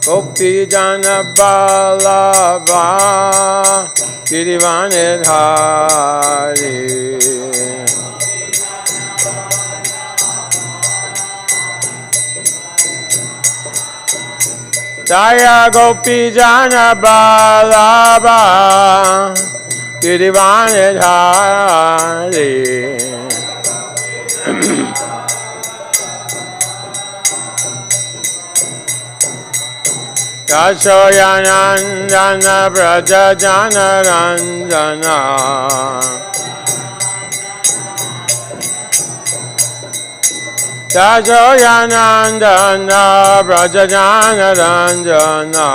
Gopi Jana Ballabha Girivanidhari Jaya Gopi Jana Ballabha Girivanidhari Yashoyanandana Braja Jana Ranjana Yashoyanandana Braja Jana Ranjana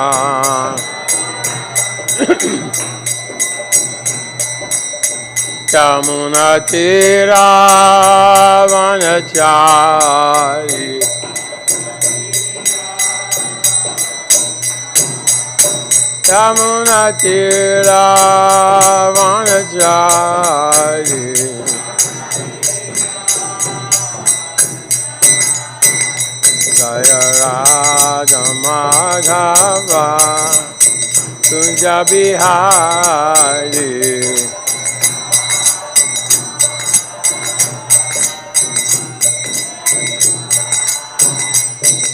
Yamuna Tira Vanachari Yamuna Tira Vanachari Jaya Raja Madhava Kunja Bihari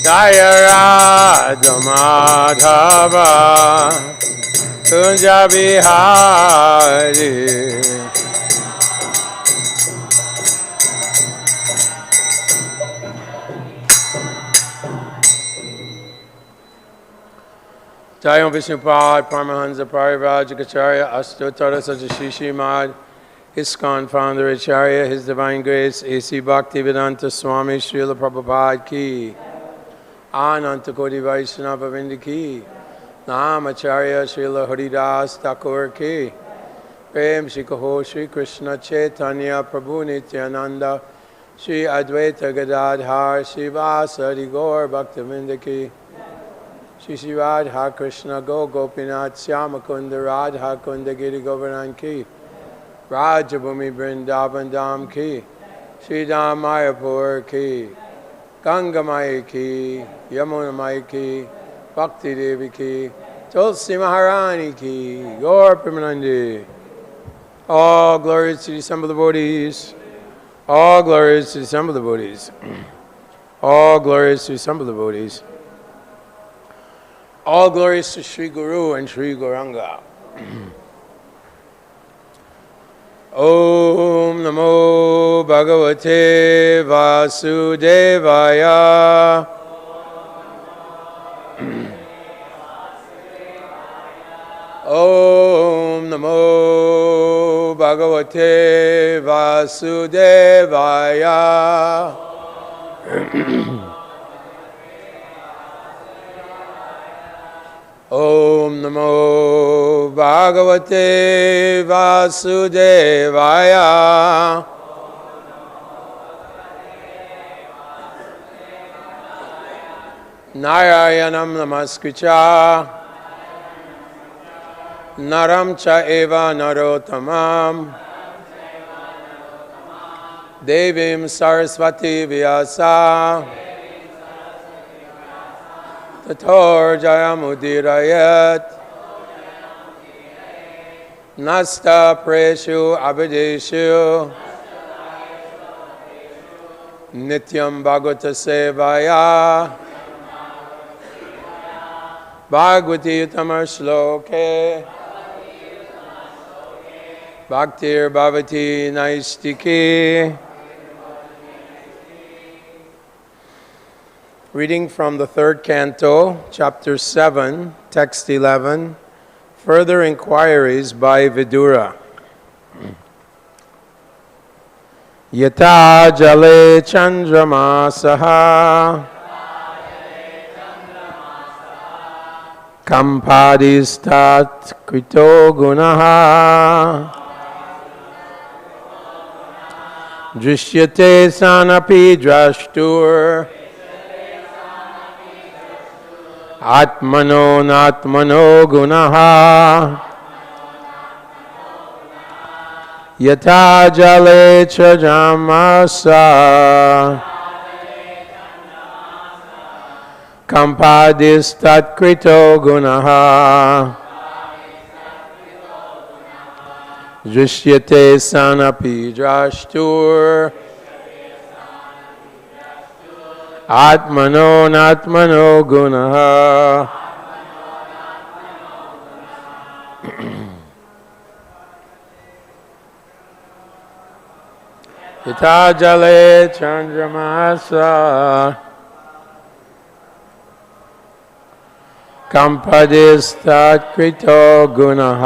Jaya Raja Madhava Kunja Bihari Jayam Vishnupad Paramahansa Parivrajagacharya Astottara Srimad ISKCON Founder Acharya His Divine Grace A.C. Bhaktivedanta Swami Srila Prabhupada Ki Ananta Koti Vaishnava Vrinda Ki Namacharya Srila Haridas Thakur Ki Prem Shri Kaho Shri Krishna Chaitanya Prabhu Nityananda Shri Advaita Gadadhar Shri Vasari Gaur Bhaktivinoda Ki Shri Shri Radha Krishna Go Gopinath Shyamakunda Radha Kunda Giri Govardhan Ki Rajabhumi Vrindavan Dham Ki Shri Dham Mayapur Ki Ganga Maya Ki Yamuna Maya Ki Bhakti Devi Ki Tulsi Maharani Ki Gaur Premanandi. All glories to the assembled devotees. All glories to the assembled devotees. All glories to the assembled devotees. All glories to Sri Guru and Sri Gauranga. Om Namo Bhagavate Vasudevaya. Om Namo Bhagavate Vasudevaya. Om Namo Bhagavate Vasudevaya. Narayanam Namaskricha Naram Cha Eva Narottamam Devim Saraswati Vyasa Tator Jayamudirayat Nasta Preshu Abhideshu Nityam Bhagavata Sevaya Bhagavati Uttamar Shloke Bhaktir Bhavati Naistiki. Reading from the third canto, chapter 7, text 11, Further Inquiries by Vidura. Yathā jale candramasaḥ kampādis tat-kṛto guṇaḥ dṛśyate sannapi draṣṭur ātmano nātmano guṇaḥ yathā jale candramasaḥ kampādis tat-kṛto guṇaḥ dṛśyate sann draṣṭur ātmano nātmano guṇaḥ yathā jale candramasaḥ kampādis tat-kṛto guṇaḥ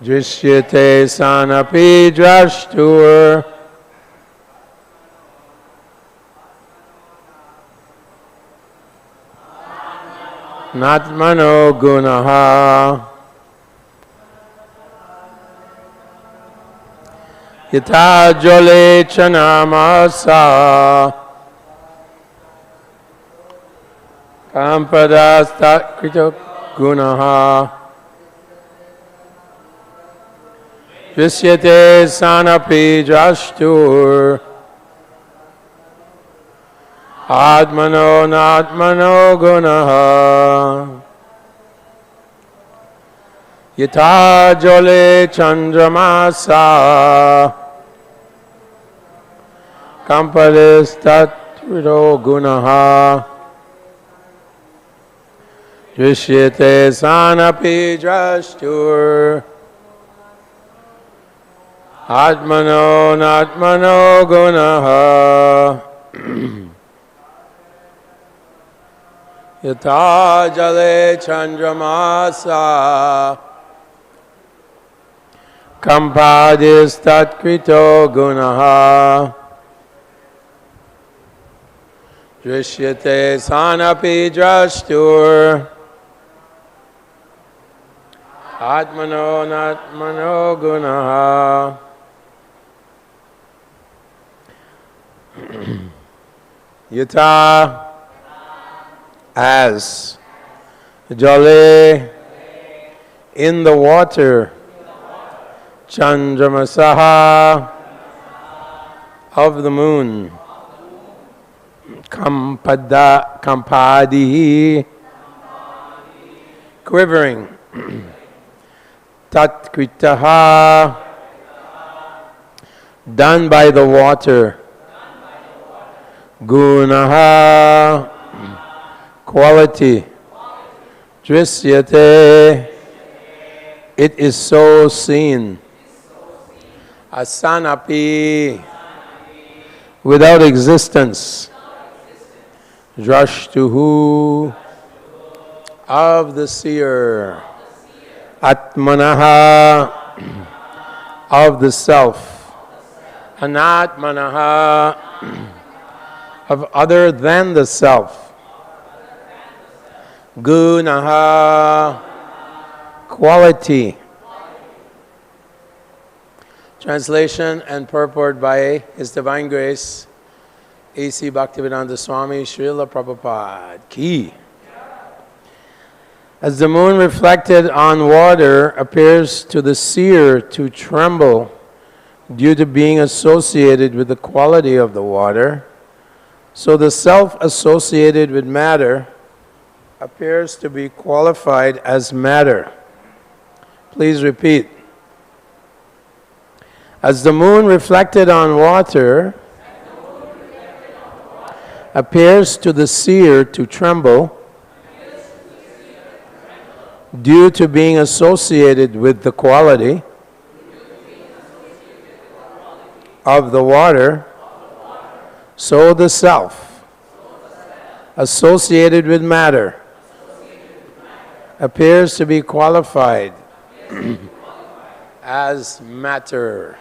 dṛśyate sann draṣṭur nātmano guṇaḥ yathā jale candramasaḥ kampa-ādiḥ tat-kṛto guṇaḥ dṛśyate sann draṣṭur ātmano nātmano guṇaḥ yathā jale candramasaḥ kampa-ādiḥ tat-kṛto guṇaḥ dṛśyate sann draṣṭur ātmano nātmano guṇaḥ yathā jale candramasaḥ kampādis tat-kṛto guṇaḥ dṛśyate sann draṣṭur ātmano nātmano guṇaḥ yathā as jale in the water candramasaḥ of the moon kampa-ādiḥ quivering tat-kṛtaḥ done by the water guṇaḥ quality dṛśyate it is so seen asan without existence draṣṭuḥ of the seer ātmanaḥ of the self anātmanaḥ of other than the self guṇaḥ quality. Translation and purport by His Divine Grace A.C. Bhaktivedanta Swami Srila Prabhupada Ki. As the moon reflected on water appears to the seer to tremble due to being associated with the quality of the water, so the self associated with matter appears to be qualified as matter. Please repeat. As the moon reflected on water appears to the seer to tremble due to being associated with the quality of the water, so the self associated with matter appears to be qualified as matter.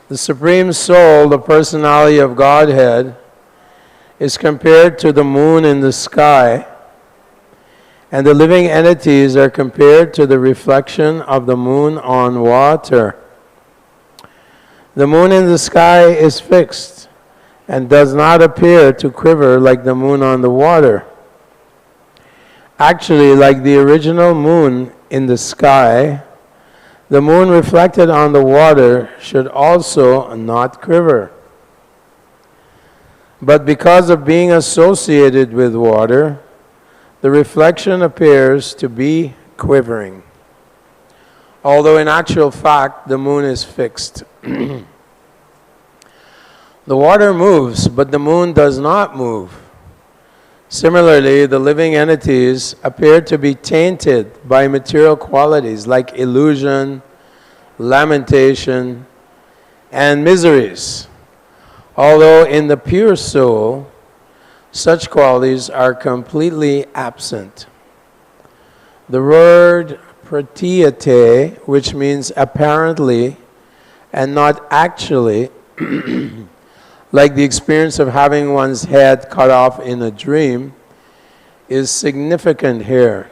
The Supreme Soul, the Personality of Godhead, is compared to the moon in the sky, and the living entities are compared to the reflection of the moon on water. The moon in the sky is fixed and does not appear to quiver like the moon on the water. Actually, like the original moon in the sky, The moon reflected on the water should also not quiver. But because of being associated with water, the reflection appears to be quivering. Although in actual fact, the moon is fixed. The water moves, but the moon does not move. Similarly, the living entities appear to be tainted by material qualities like illusion, lamentation, and miseries. Although in the pure soul, such qualities are completely absent. The word pratīyate, which means apparently and not actually, like the experience of having one's head cut off in a dream, is significant here.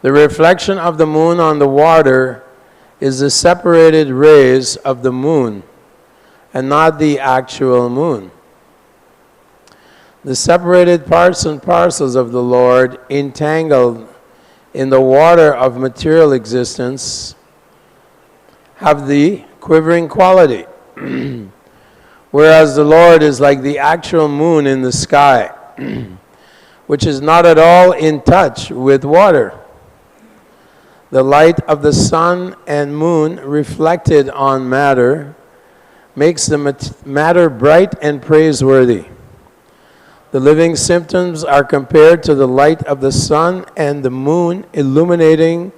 The reflection of the moon on the water is the separated rays of the moon and not the actual moon. The separated parts and parcels of the Lord entangled in the water of material existence have the quivering quality, whereas the Lord is like the actual moon in the sky, which is not at all in touch with water. The light of the sun and moon reflected on matter makes the matter bright and praiseworthy. The living symptoms are compared to the light of the sun and the moon illuminating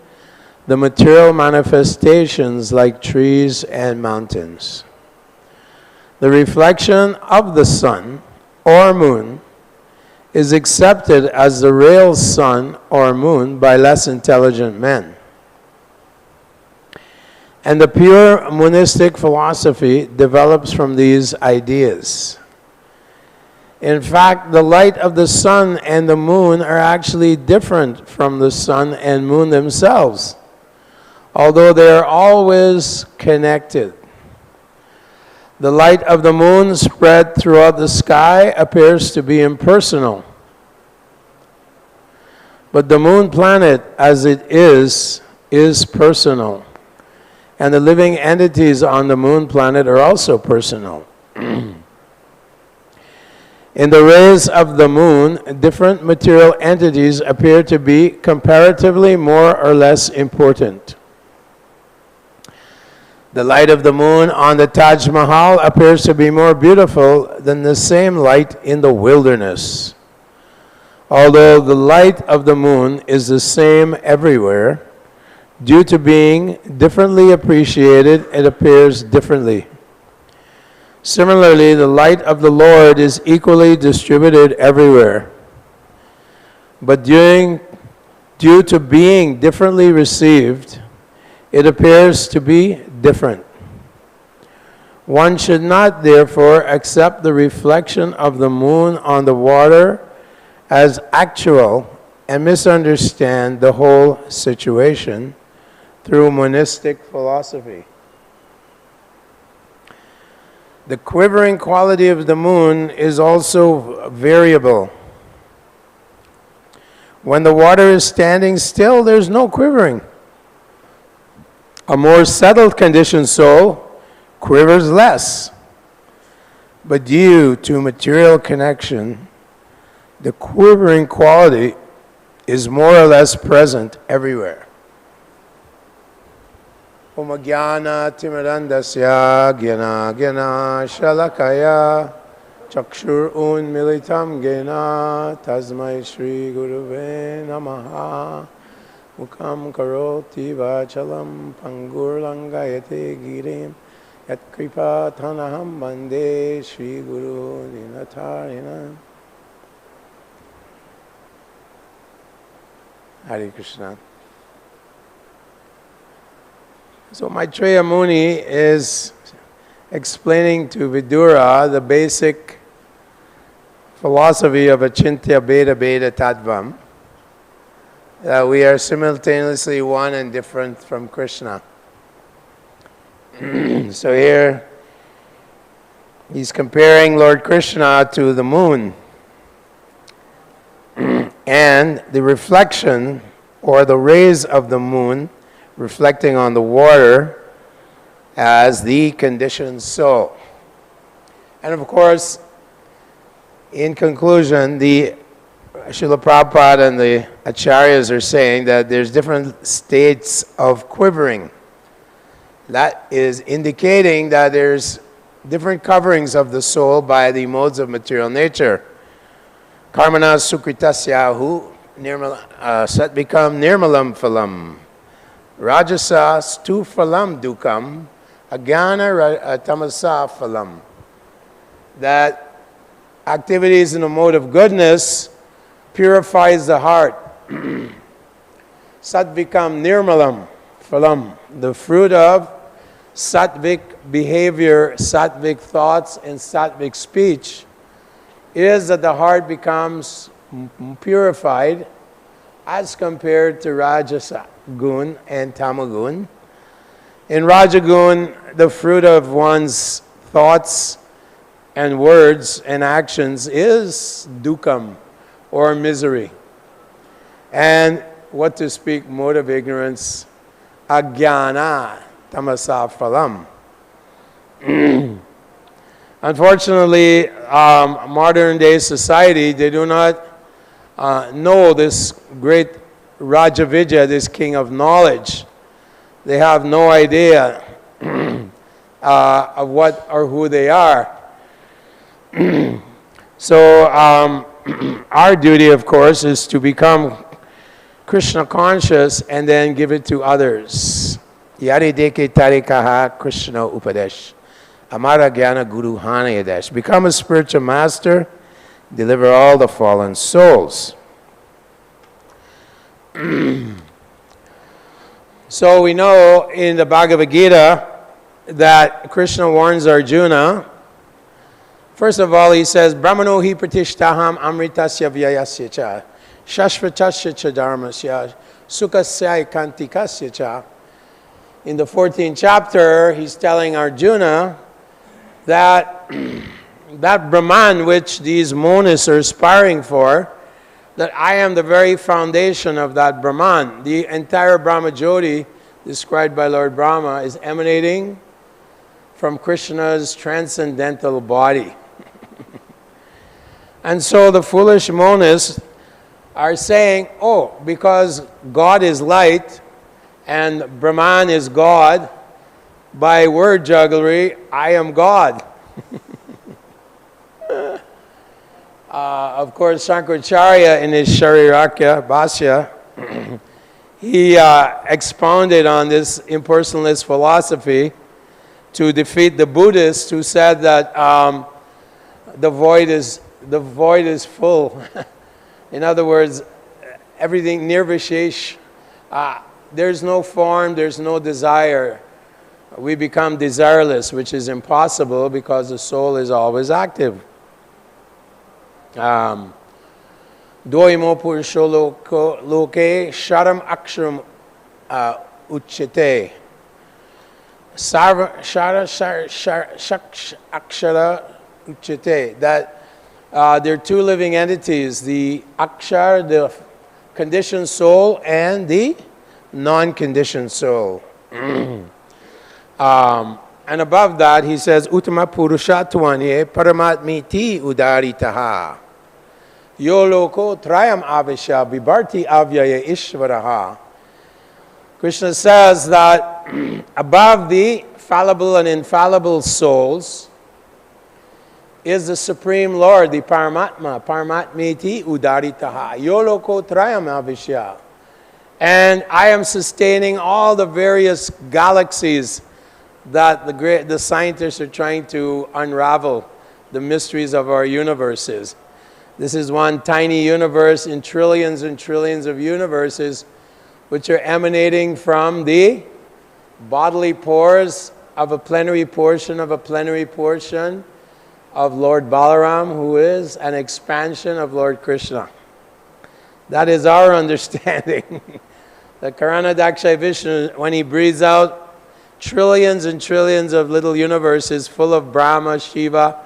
the material manifestations like trees and mountains. The reflection of the sun or moon is accepted as the real sun or moon by less intelligent men. And the pure monistic philosophy develops from these ideas. In fact, the light of the sun and the moon are actually different from the sun and moon themselves, although they are always connected. The light of the moon spread throughout the sky appears to be impersonal. But the moon planet as it is personal. And the living entities on the moon planet are also personal. In the rays of the moon, different material entities appear to be comparatively more or less important. The light of the moon on the Taj Mahal appears to be more beautiful than the same light in the wilderness. Although the light of the moon is the same everywhere, due to being differently appreciated, it appears differently. Similarly, the light of the Lord is equally distributed everywhere. But due to being differently received, it appears to be different. One should not, therefore, accept the reflection of the moon on the water as actual and misunderstand the whole situation through monistic philosophy. The quivering quality of the moon is also variable. When the water is standing still, there's no quivering. A more settled conditioned soul quivers less. But due to material connection, the quivering quality is more or less present everywhere. Omajnana timirandasya gyana gyana shalakaya chakshur unmilitam gyana tasmai shri guruve namaha mukam karoti vachalam pangur langayate girim yat kripatanaham bande shri guru ninatarina. Hare Krishna. So Maitreya Muni is explaining to Vidura the basic philosophy of Achintya Bheda Bheda Tattvam, that we are simultaneously one and different from Krishna. So here he's comparing Lord Krishna to the moon, and the reflection or the rays of the moon reflecting on the water as the conditioned soul. And of course, in conclusion, the Srila Prabhupada and the Acharyas are saying that there's different states of quivering. That is indicating that there's different coverings of the soul by the modes of material nature. Karmana sukritasyahu sat become nirmalam phalam. Rajasa stu phalam dukam agyana tamasa phalam. That activities in the mode of goodness purifies the heart. Sat become nirmalam phalam. The fruit of sattvic behavior, sattvic thoughts, and sattvic speech is that the heart becomes purified as compared to Rajasa gun and Tamagun. In Rajagun, the fruit of one's thoughts and words and actions is dukam, or misery. And what to speak, mode of ignorance, agyana tamasa phalam. Unfortunately, modern day society, they do not know this great Rajavidya, this king of knowledge. They have no idea of what or who they are. So our duty, of course, is to become Krishna conscious and then give it to others. Yari deke tarikaha Krishna upadesh. Amara Gyana Guru Hana Yadesh. Become a spiritual master, deliver all the fallen souls. So we know in the Bhagavad Gita that Krishna warns Arjuna. First of all, he says, Brahmano hi pratishtaham amritasya vyayasya cha shashvatasya cha dharmasya sukasya kantikasya cha. In the 14th chapter, he's telling Arjuna that that Brahman which these monists are aspiring for, that I am the very foundation of that Brahman. The entire Brahma Jyoti described by Lord Brahma is emanating from Krishna's transcendental body. And so the foolish monists are saying, oh, because God is light and Brahman is God, by word jugglery, I am God. Of course, Shankaracharya in his Sharirakya Bhashya, he expounded on this impersonalist philosophy to defeat the Buddhists who said that the void is full. In other words, everything nirvishesh, there's no form, there's no desire. We become desireless, which is impossible because the soul is always active. Dvoimo purusho loke sharam aksharam uchyate. Shara akshara uchyate. That there are two living entities, the akshar, the conditioned soul, and the non-conditioned soul. And above that, he says, Uttama Purushattvanye Paramatmiti Udaritaha. Yo loko trayam avishya vibharti avyaya ishvaraha. Krishna says that above the fallible and infallible souls is the Supreme Lord, the Paramatma, Paramatmiti Udaritaha. Yo loko trayam avishya. And I am sustaining all the various galaxies that the scientists are trying to unravel, the mysteries of our universes. This is one tiny universe in trillions and trillions of universes which are emanating from the bodily pores of a plenary portion of a plenary portion of Lord Balaram, who is an expansion of Lord Krishna. That is our understanding. The Karana Dakshay Vishnu, when he breathes out, trillions and trillions of little universes full of Brahma, Shiva,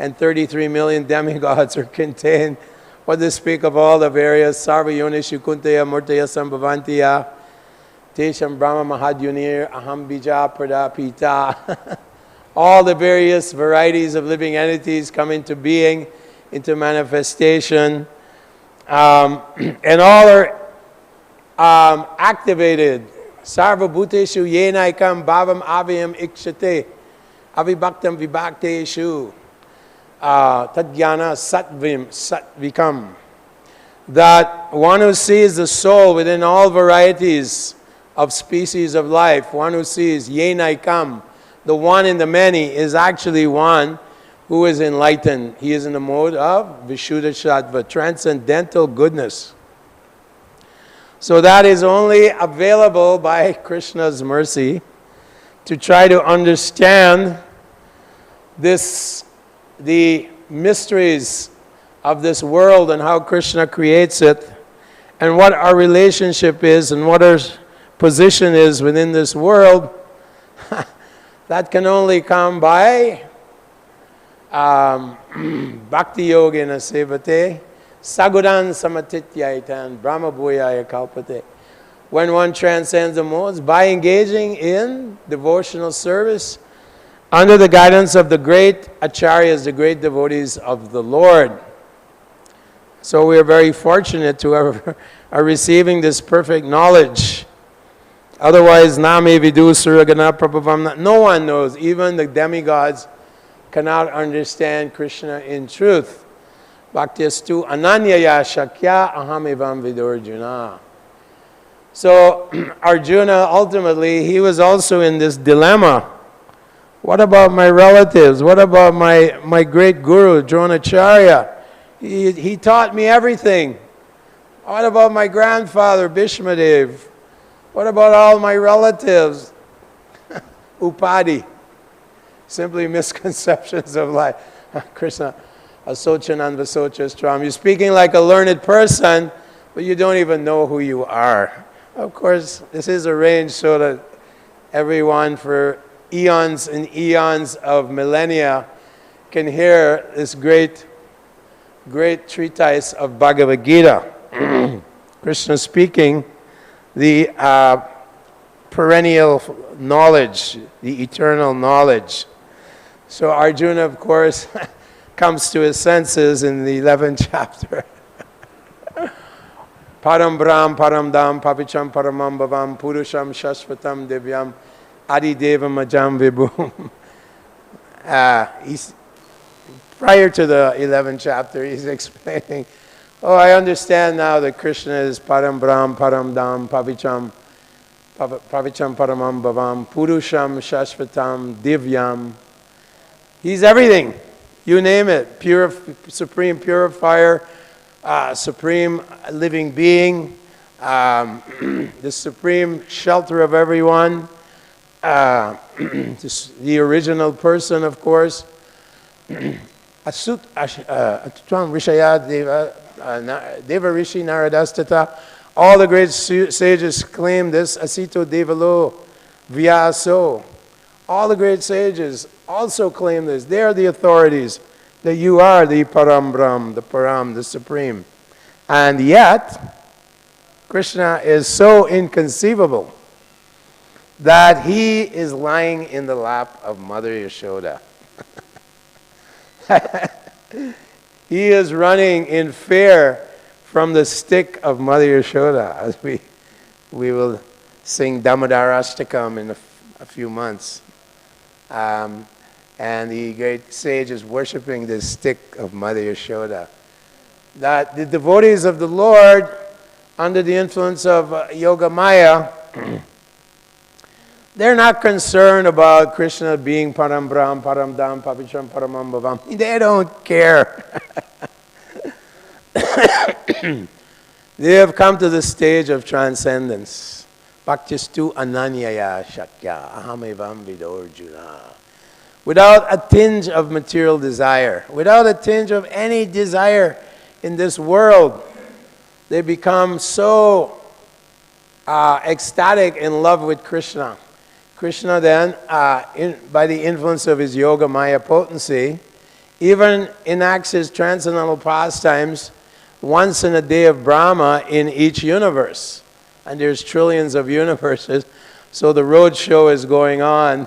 and 33 million demigods are contained. What to speak of all the various Sarva Yonishu Kuntaya Murtaya Sambhavantiya. Tesham Brahma Mahadyunir Aham Bija Pradapita. All the various varieties of living entities come into being, into manifestation, and all are activated. Sarva Bhuteshu Yenaikam Bhavam Avayam Ikshate Avibhaktam Vibhakteshu Tadjnana Satvim Satvikam. That one who sees the soul within all varieties of species of life, one who sees Yenaikam, the one in the many, is actually one who is enlightened. He is in the mode of Vishuddha Sattva, transcendental goodness. So that is only available by Krishna's mercy to try to understand the mysteries of this world and how Krishna creates it, and what our relationship is and what our position is within this world. That can only come by bhakti yogena sevate sagudan samatityaitan brahma bhuyaya kalpate. When one transcends the modes by engaging in devotional service under the guidance of the great acharyas, the great devotees of the Lord. So we are very fortunate to are receiving this perfect knowledge. Otherwise, name vidu suragana prabhavam. No one knows. Even the demigods cannot understand Krishna in truth. Bhaktiyastu ananyaya shakya aham evam vidurjuna. So Arjuna, ultimately, he was also in this dilemma. What about my relatives? What about my great guru, Dronacharya? He taught me everything. What about my grandfather, Bhishmadev? What about all my relatives? Upadi. Simply misconceptions of life. Krishna, asochanand vasochastram. You're speaking like a learned person, but you don't even know who you are. Of course, this is arranged so that everyone for eons and eons of millennia can hear this great treatise of Bhagavad Gita. Krishna speaking the perennial knowledge, the eternal knowledge. So Arjuna, of course, comes to his senses in the 11th chapter. Param Brahm, Param Dham, Papicham Paramam Bhavam, Purusham Shashvatam Devyam, Adi Devam Ajam Vibhum. Prior to the 11th chapter, he's explaining, oh, I understand now that Krishna is Param Brahm, Param Dham, Pavicham Paramam Bhavam, Purusham Shashvatam Divyam. He's everything. You name it. Pure, supreme purifier, supreme living being, the supreme shelter of everyone, the original person, of course. Atutvam Rishaya Deva Rishi Naradastata. All the great sages claim this. Asito Devalo Vyaso. All the great sages also claim this. They are the authorities, that you are the Param Brahm, the Param, the Supreme. And yet, Krishna is so inconceivable that he is lying in the lap of Mother Yashoda. He is running in fear from the stick of Mother Yashoda, as we will sing Damodarashtakam in a few months. And the great sage is worshipping this stick of Mother Yashoda. That the devotees of the Lord, under the influence of Yoga Maya, they're not concerned about Krishna being Param Brahm, Param Dham, Pavicham Paramam Bhavam. They don't care. They have come to the stage of transcendence. Bhaktistu ananyaya shakya aham evam vidorjuna. Without a tinge of material desire, without a tinge of any desire in this world, they become so ecstatic in love with Krishna. Krishna then, by the influence of his Yoga Maya potency, even enacts his transcendental pastimes once in a day of Brahma in each universe. and there's trillions of universes. So the road show is going on,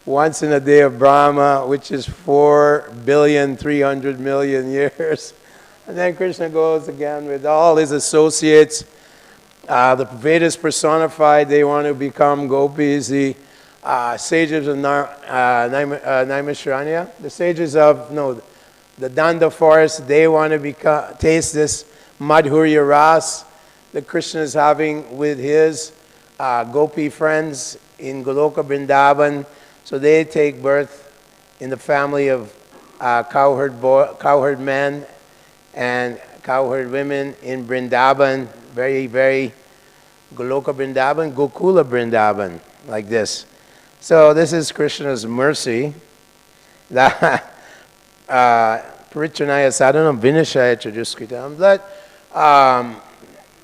once in a day of Brahma, which is 4,300,000,000 years. And then Krishna goes again with all his associates. The Vedas personified, they want to become gopis. The sages of Naimisharanya, the sages of, the Danda forest, they want to taste this Madhurya Ras that Krishna is having with his gopi friends in Goloka Vrindavan. So they take birth in the family of cowherd men and cowherd women in Vrindavan, very, very Goloka Vrindavan, Gokula Vrindavan, like this. So this is Krishna's mercy. Paritranaya sadhanam vinashaya chaduskritam. But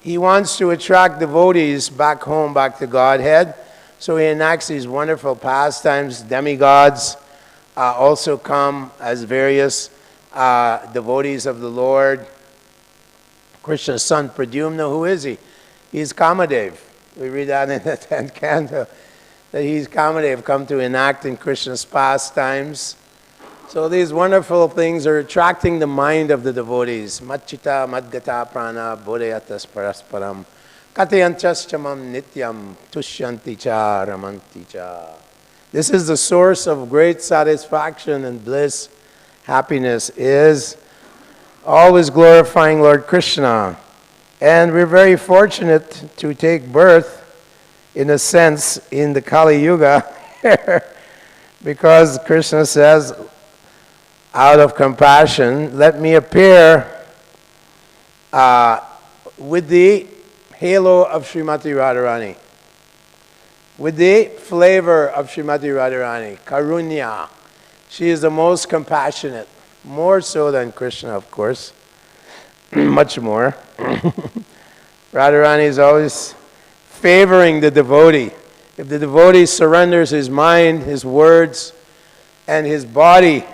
he wants to attract devotees back home, back to Godhead. So he enacts these wonderful pastimes. Demigods also come as various devotees of the Lord. Krishna's son Pradyumna, who is he? He's Kamadev. We read that in the 10th canto, that he's Kamadev, come to enact in Krishna's pastimes. So these wonderful things are attracting the mind of the devotees. Matchita madgata prana bodhayatas parasparam katayanchaschamam nityam tushyanti cha ramanti cha. This is the source of great satisfaction and bliss. Happiness is always glorifying Lord Krishna. And we're very fortunate to take birth, in a sense, in the Kali Yuga, because Krishna says, out of compassion, let me appear with the halo of Srimati Radharani, with the flavor of Srimati Radharani, Karunya. She is the most compassionate, more so than Krishna, of course, much more. Radharani is always favoring the devotee. If the devotee surrenders his mind, his words, and his body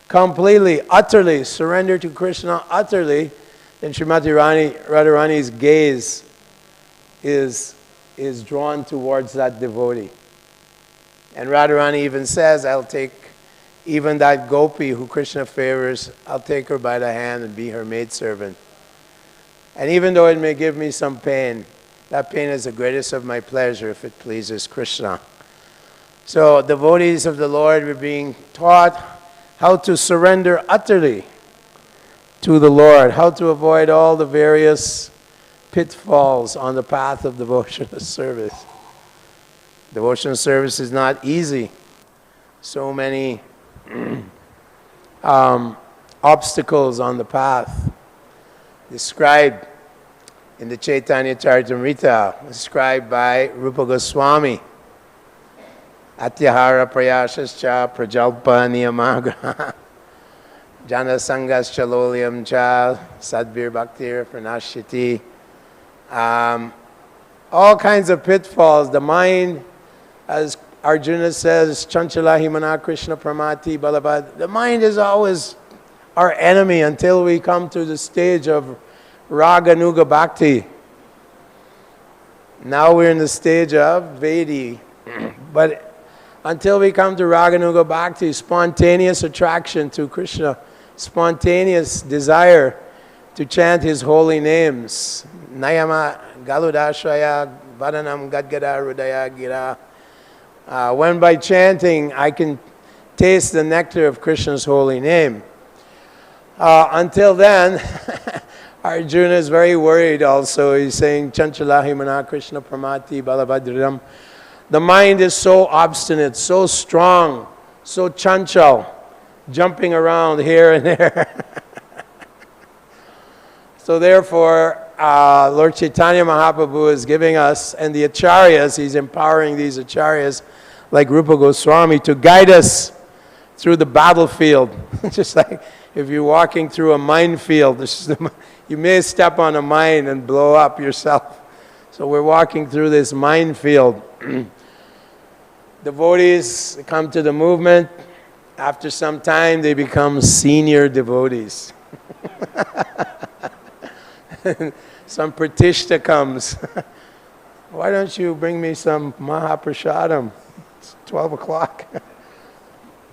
completely, utterly, surrender to Krishna utterly, then Srimati Radharani's gaze is drawn towards that devotee. And Radharani even says, I'll take even that gopi who Krishna favors, I'll take her by the hand and be her maidservant. And even though it may give me some pain, that pain is the greatest of my pleasure if it pleases Krishna. So devotees of the Lord were being taught how to surrender utterly to the Lord, how to avoid all the various pitfalls on the path of devotional service. Devotional service is not easy. So many obstacles on the path. Described in the Chaitanya Charitamrita, described by Rupa Goswami. Atyahara prayasascha prajalpa niyamagra jana sangascha lolyam cha sadvir bhaktir pranashyati. All kinds of pitfalls. The mind, as Arjuna says, chanchala himana Krishna pramati balabad. The mind is always our enemy until we come to the stage of Raganuga Bhakti. Now we're in the stage of Vedi. But until we come to Raganuga Bhakti, spontaneous attraction to Krishna, spontaneous desire to chant his holy names. Nayama Galudashraya Vadanam Gadgada Rudaya Gira. When by chanting I can taste the nectar of Krishna's holy name. Until then, Arjuna is very worried also. He's saying, Chanchala himana Krishna pramati balabhadram. The mind is so obstinate, so strong, so chanchal, jumping around here and there. So therefore, Lord Chaitanya Mahaprabhu is giving us, and the acharyas, he's empowering these acharyas like Rupa Goswami to guide us through the battlefield. Just like if you're walking through a minefield, you may step on a mine and blow up yourself. So we're walking through this minefield. Devotees come to the movement. After some time, they become senior devotees. some pratishtha comes. Why don't you bring me some Mahaprasadam? It's 12 o'clock.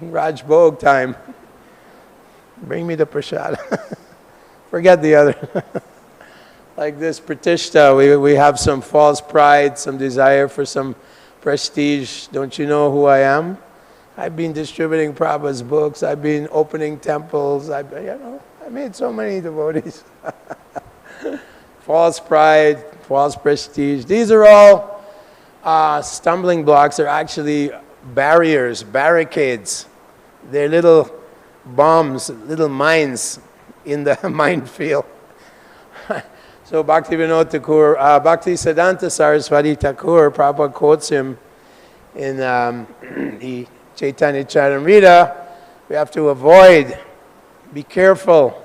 Raj Bhog time. Bring me the prasad. Forget the other. Like this pratishtha, we have some false pride, some desire for some prestige. Don't you know who I am? I've been distributing Prabhupada's books. I've been opening temples. I made so many devotees. False pride, false prestige. These are all stumbling blocks. They're actually barriers, barricades. They're little bombs, little mines in the minefield. So Bhaktivinoda Thakur, Bhaktisiddhanta Saraswati Thakur, Prabhupada quotes him in the Chaitanya Charitamrita. We have to avoid, be careful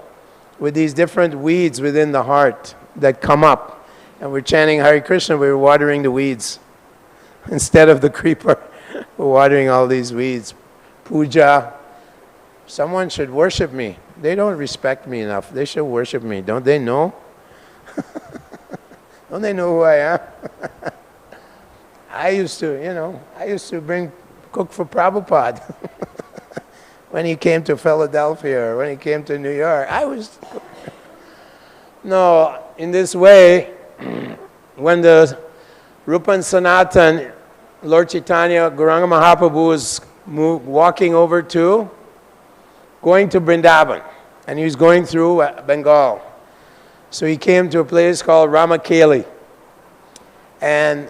with these different weeds within the heart that come up. And we're chanting Hare Krishna, we're watering the weeds. Instead of the creeper, we're watering all these weeds. Puja. Someone should worship me. They don't respect me enough. They should worship me. Don't they know? Don't they know who I am? I used to cook for Prabhupada. When he came to Philadelphia or when he came to New York, No, in this way, when the Rupa and Sanatan, Lord Chaitanya, Gauranga Mahaprabhu was going to Vrindavan, and he was going through Bengal. So he came to a place called Ramakeli. And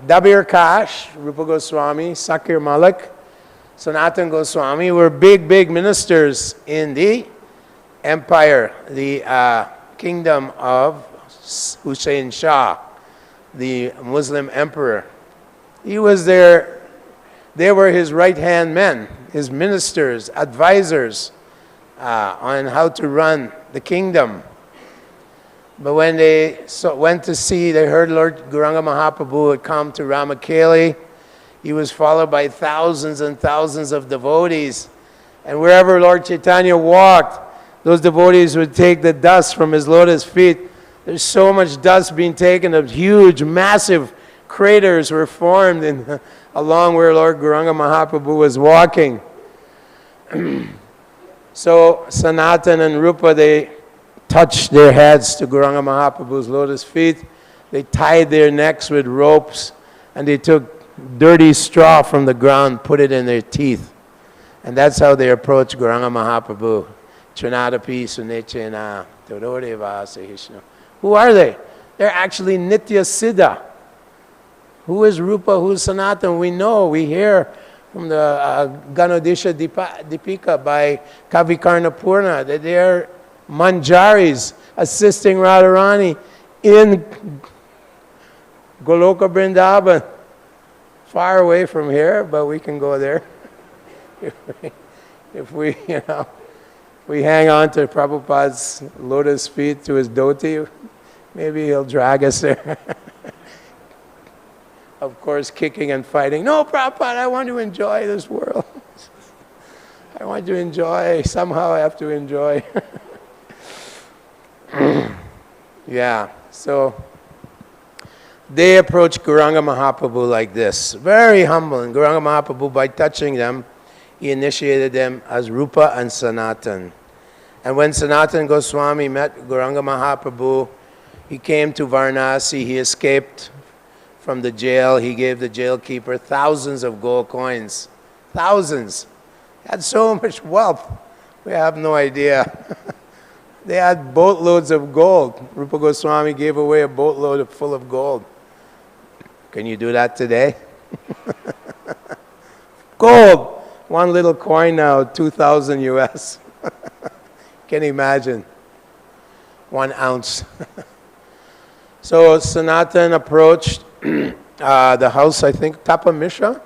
Dabir Kash, Rupa Goswami, Sakir Malik, Sanatan Goswami were big ministers in the empire, the kingdom of Hussein Shah, the Muslim emperor. He was there. They were his right-hand men, his ministers, advisors on how to run the kingdom. But when they went to see, they heard Lord Gauranga Mahaprabhu had come to Ramakeli. He was followed by thousands and thousands of devotees. And wherever Lord Chaitanya walked, those devotees would take the dust from his lotus feet. There's so much dust being taken, of huge, massive craters were formed along where Lord Gauranga Mahaprabhu was walking. So Sanatan and Rupa, they touched their heads to Gauranga Mahaprabhu's lotus feet. They tied their necks with ropes, and they took dirty straw from the ground, put it in their teeth. And that's how they approached Gauranga Mahaprabhu. Trinadapi Sunechena Todoreva Sahishnu. Who are they? They're actually Nitya Siddha. Who is Rupa? Who is Sanatan? We know, we hear from the Ganodisha Dipika by Kavikarna Purna that they are manjaris assisting Radharani in Goloka Vrindavan. Far away from here, but we can go there. If we hang on to Prabhupada's lotus feet to his dhoti, maybe he'll drag us there. Of course, kicking and fighting. No, Prabhupada, I want to enjoy this world. I want to enjoy. Somehow I have to enjoy. Yeah, so they approached Gauranga Mahaprabhu like this, very humble. And Gauranga Mahaprabhu, by touching them, he initiated them as Rupa and Sanatan. And when Sanatan Goswami met Gauranga Mahaprabhu, he came to Varanasi. He escaped from the jail. He gave the jailkeeper thousands of gold coins. Thousands. He had so much wealth. We have no idea. They had boatloads of gold. Rupa Goswami gave away a boatload full of gold. Can you do that today? Gold. One little coin now, 2,000 US. Can you imagine? 1 ounce. So Sanatan approached the house, I think, Tapa Mishra.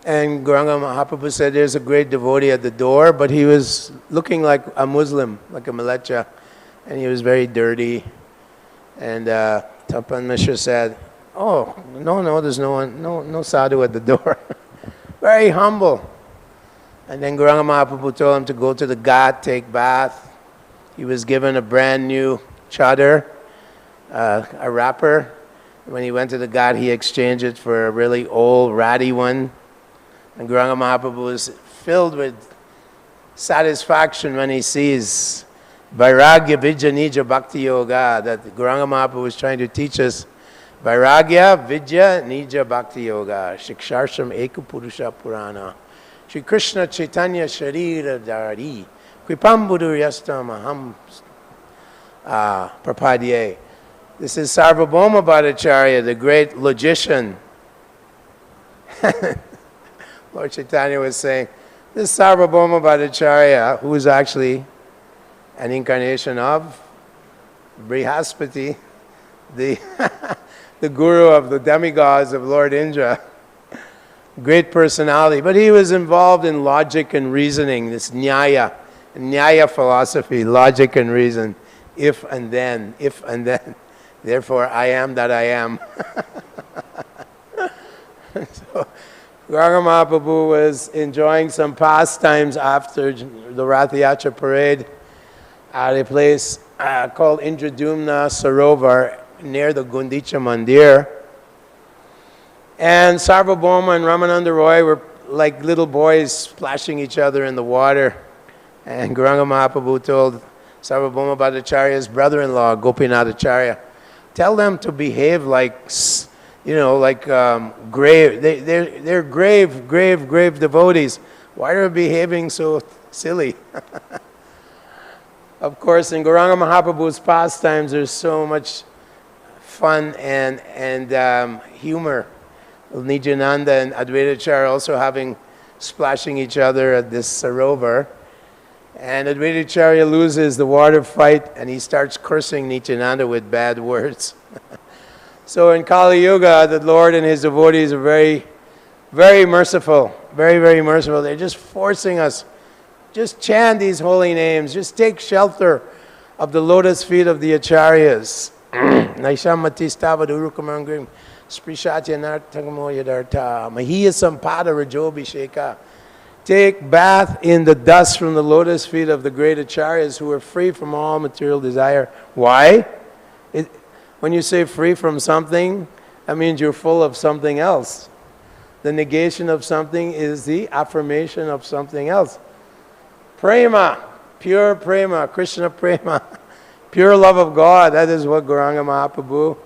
And Gauranga Mahaprabhu said there's a great devotee at the door, but he was looking like a Muslim, like a Malecha, and he was very dirty. And Tapa Mishra said, oh, no, there's no one, no sadhu at the door. Very humble. And then Gauranga Mahaprabhu told him to go to the ghat, take bath. He was given a brand new chadar, a wrapper. When he went to the ghat, he exchanged it for a really old, ratty one. And Gauranga Mahaprabhu was filled with satisfaction when he sees Vairagya Vidya Nija Bhakti Yoga, that Gauranga Mahaprabhu was trying to teach us Vairagya Vidya Nija Bhakti Yoga, Shiksharsham Eka Purusha Purana, Shri Krishna Chaitanya Sharira Dhari, Kripambudur Yastam Aham Pratīyate. This is Sarvabhauma Bhattacharya, the great logician. Lord Chaitanya was saying, this Sarvabhauma Bhattacharya, who is actually an incarnation of Brihaspati, the, the guru of the demigods of Lord Indra, great personality. But he was involved in logic and reasoning, this Nyaya philosophy, logic and reason, if and then, therefore I am that I am. So, Gauranga Mahaprabhu was enjoying some pastimes after the Rath Yatra parade at a place called Indradumna Sarovar near the Gundicha Mandir. And Sarvabhauma and Ramananda Roy were like little boys splashing each other in the water. And Gauranga Mahaprabhu told Sarvabhauma Bhattacharya's brother-in-law, Gopinathacharya, tell them to behave like, you know, like grave. They're grave devotees. Why are they behaving so silly? Of course, in Gauranga Mahaprabhu's pastimes, there's so much fun and humor. Nijananda and Advaitacharya also splashing each other at this sarovar. And Advaitacharya loses the water fight and he starts cursing Nityananda with bad words. So in Kali Yuga, the Lord and his devotees are very, very merciful. Very, very merciful. They're just forcing us. Just chant these holy names. Just take shelter of the lotus feet of the acharyas. Naishamati stavadurukam sprishatya nartagamo yadarta mahiya sampada rajobhisheka. Take bath in the dust from the lotus feet of the great acharyas who are free from all material desire. Why? When you say free from something, that means you're full of something else. The negation of something is the affirmation of something else. Prema, pure prema, Krishna prema, pure love of God. That is what Gauranga Mahaprabhu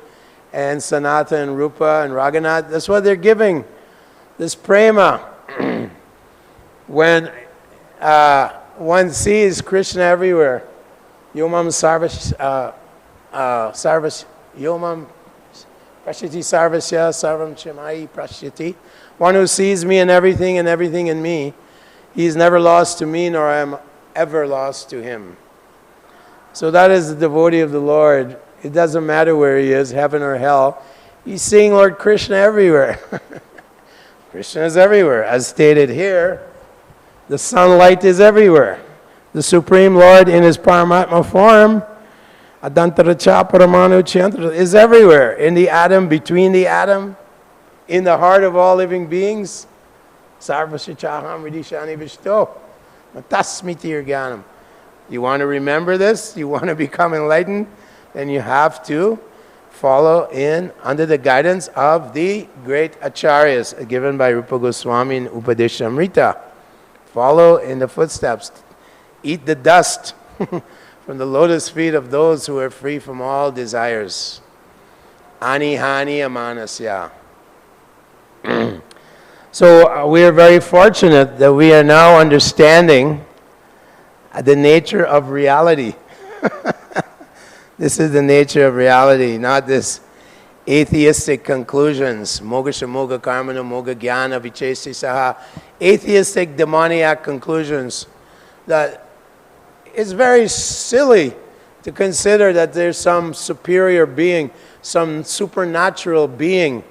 and Sanata and Rupa and Raghunath, that's what they're giving. This prema. When one sees Krishna everywhere, Yomam Yomam Prashyati Sarvasya Sarvam Chimai Prashyati. One who sees me and everything in me, he is never lost to me, nor I am ever lost to him. So that is the devotee of the Lord. It doesn't matter where he is, heaven or hell. He's seeing Lord Krishna everywhere. Krishna is everywhere. As stated here, the sunlight is everywhere. The Supreme Lord in his Paramatma form, Adantaracha Paramanu Chantra, is everywhere. In the atom, between the atom, in the heart of all living beings. Sarvasichaham Ridishani Vishto. Matasmiti Irganam. You want to remember this? You want to become enlightened? Then you have to follow in under the guidance of the great acharyas given by Rupa Goswami in Upadeshamrita. Follow in the footsteps. Eat the dust from the lotus feet of those who are free from all desires. Ani hani amanasya. So we are very fortunate that we are now understanding the nature of reality. This is the nature of reality, not this atheistic conclusions. Mogasha moga karmana moga jnana vichesi saha. Atheistic demoniac conclusions that it's very silly to consider that there's some superior being, some supernatural being.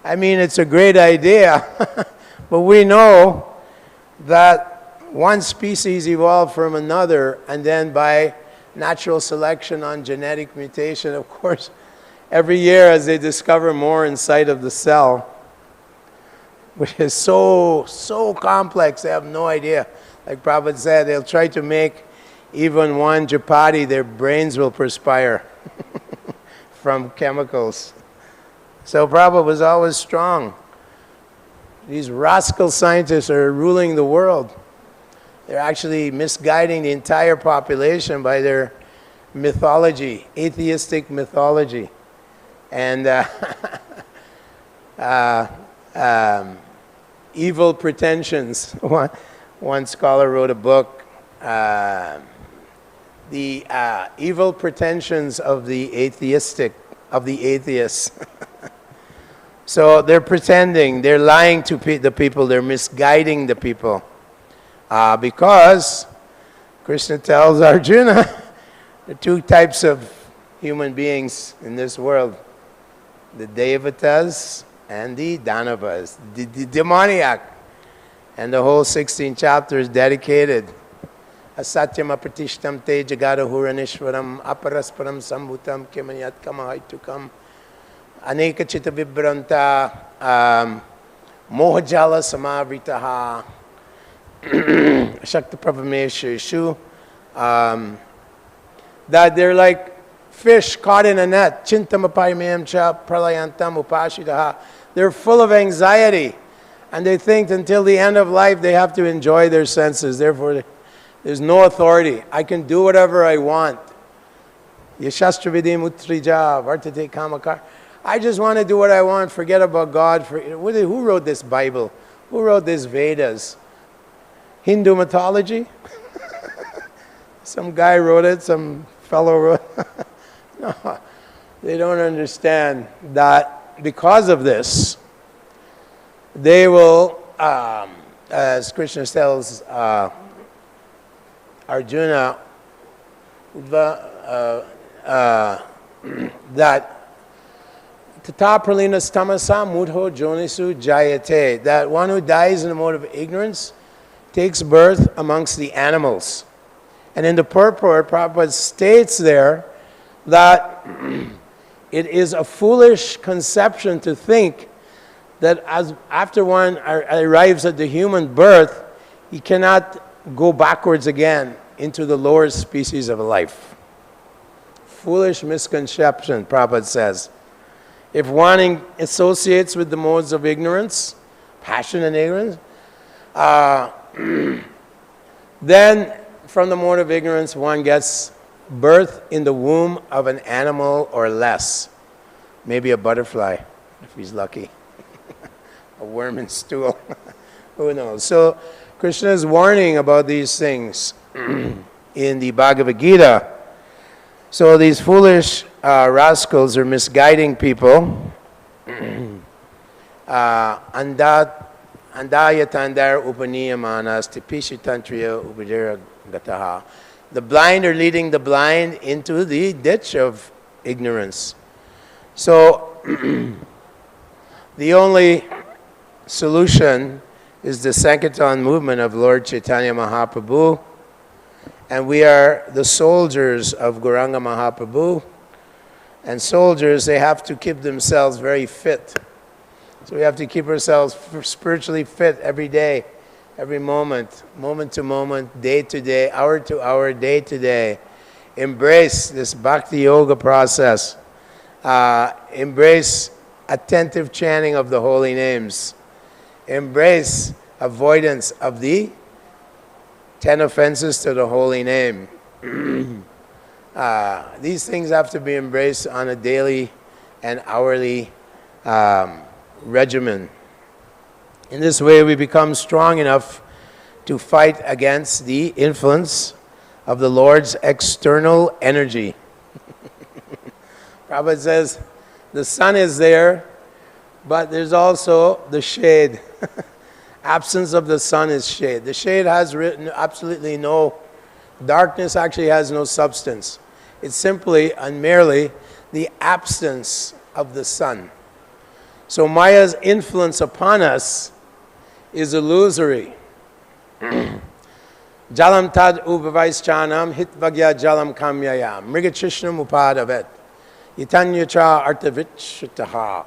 I mean, it's a great idea, but we know that one species evolved from another, and then by natural selection on genetic mutation, of course, every year as they discover more inside of the cell, which is so complex, they have no idea. Like Prabhupada said, they'll try to make even one chapati, their brains will perspire from chemicals. So Prabhupada was always strong. These rascal scientists are ruling the world. They're actually misguiding the entire population by their mythology, atheistic mythology. And evil pretensions. One scholar wrote a book, The Evil Pretensions of the Atheists. So they're pretending, they're lying to the people, they're misguiding the people. Because Krishna tells Arjuna, there are two types of human beings in this world. The Devatas and the Danavas, the demoniac. And the whole 16th chapter is dedicated. Asatyam apratishtam te jagadahuranishwaram aparasparam sambhutam kimanyat kamahaitukam aneka chitta vibranta mohajala samavritaha shakta pravameshu that they're like fish caught in a net. Chintamapayamam cha pralayantam upashitaha. They're full of anxiety. And they think until the end of life they have to enjoy their senses. Therefore, there's no authority. I can do whatever I want. Yashastra vidim utrija vartate kamakar. I just want to do what I want. Forget about God. Who wrote this Bible? Who wrote this Vedas? Hindu mythology? Some guy wrote it. Some fellow wrote it. No, they don't understand that because of this, they will, as Krishna tells Arjuna, that tata pralinas tamasa mudho jonisu jayate, that one who dies in the mode of ignorance takes birth amongst the animals. And in the Purport, Prabhupada states there that it is a foolish conception to think that after one arrives at the human birth, he cannot go backwards again into the lower species of life. Foolish misconception, Prabhupada says. If one associates with the modes of ignorance, passion and ignorance, then from the mode of ignorance one gets birth in the womb of an animal or less. Maybe a butterfly, if he's lucky. A worm in stool. Who knows? So Krishna is warning about these things in the Bhagavad Gita. So these foolish rascals are misguiding people. Andayatandar upaniyamanas tipishitantriya ubadira gataha. The blind are leading the blind into the ditch of ignorance. So the only solution is the Sankirtan movement of Lord Chaitanya Mahaprabhu, and we are the soldiers of Gauranga Mahaprabhu. And soldiers, they have to keep themselves very fit. So we have to keep ourselves spiritually fit every day, every moment, moment to moment, day to day, hour to hour, day to day. Embrace this bhakti yoga process. Embrace attentive chanting of the holy names. Embrace avoidance of the 10 offenses to the holy name. These things have to be embraced on a daily and hourly regimen. In this way, we become strong enough to fight against the influence of the Lord's external energy. Prabhupada says, the sun is there, but there's also the shade. Absence of the sun is shade. The shade has absolutely no, darkness actually has no substance. It's simply and merely the absence of the sun. So Maya's influence upon us is illusory. Jalam tad ubhavaischanam hitvagya jalam kamyaya mrigatrishna upadavet yitanyacha